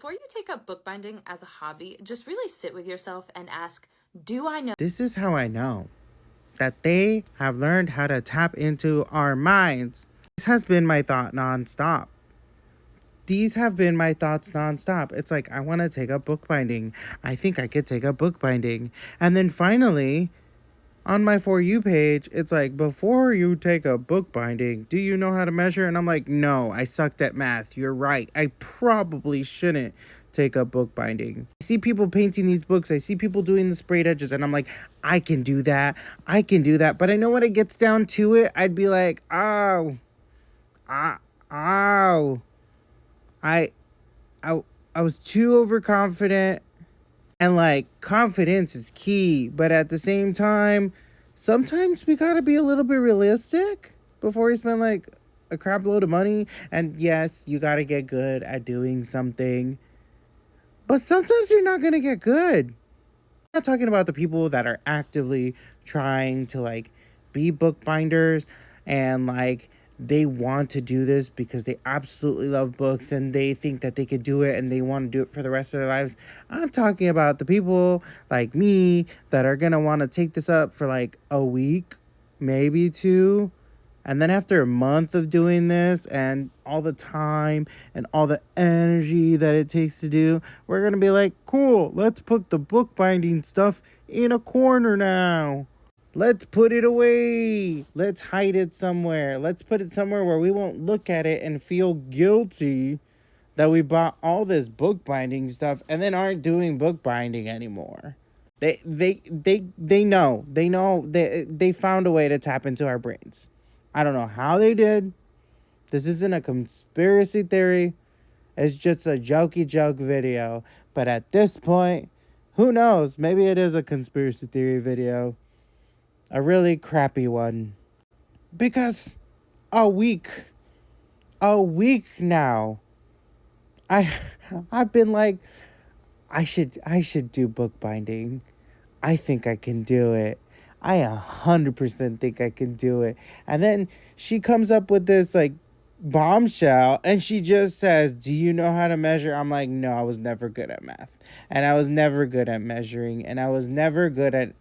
Before you take up bookbinding as a hobby, just really sit with yourself and ask, do I know? This is how I know that they have learned how to tap into our minds. This has been my thought nonstop. These have been my thoughts nonstop. It's like, I want to take up bookbinding. I think I could take up bookbinding. And then finally, on my For You page, it's like, before you take up bookbinding, do you know how to measure? And I'm like, no, I sucked at math. You're right. I probably shouldn't take up bookbinding. I see people painting these books. I see people doing the sprayed edges. And I'm like, I can do that. I can do that. But I know when it gets down to it, I'd be like, ow. Ow. I, I was too overconfident. And like, confidence is key, but at the same time, sometimes we gotta be a little bit realistic before you spend like a crap load of money. And yes, you gotta get good at doing something, but sometimes you're not gonna get good. I'm not talking about the people that are actively trying to like be bookbinders and like they want to do this because they absolutely love books and they think that they could do it and they want to do it for the rest of their lives. I'm talking about the people like me that are gonna want to take this up for like a week, maybe two. And then after a month of doing this and all the time and all the energy that it takes to do, we're going to be like, cool, let's put the bookbinding stuff in a corner now. Let's put it away. Let's hide it somewhere. Let's put it somewhere where we won't look at it and feel guilty that we bought all this bookbinding stuff and then aren't doing bookbinding anymore. They know. They found a way to tap into our brains. I don't know how they did. This isn't a conspiracy theory. It's just a jokey joke video. But at this point, who knows? Maybe it is a conspiracy theory video. A really crappy one. Because a week now, I've been like, I should do bookbinding. I think I can do it. I 100% think I can do it. And then she comes up with this like bombshell and she just says, do you know how to measure? I'm like, no, I was never good at math. And I was never good at measuring. And I was never good at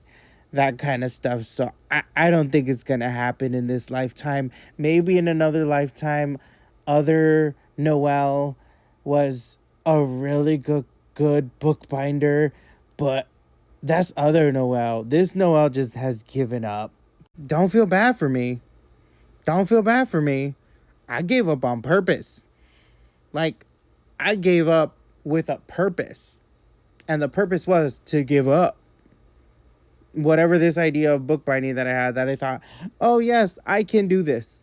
that kind of stuff. So I don't think it's going to happen in this lifetime. Maybe in another lifetime, other Noelle was a really good bookbinder. But that's other Noelle. This Noelle just has given up. Don't feel bad for me. Don't feel bad for me. I gave up on purpose. Like, I gave up with a purpose. And the purpose was to give up. Whatever this idea of bookbinding that I had, that I thought, oh yes, I can do this.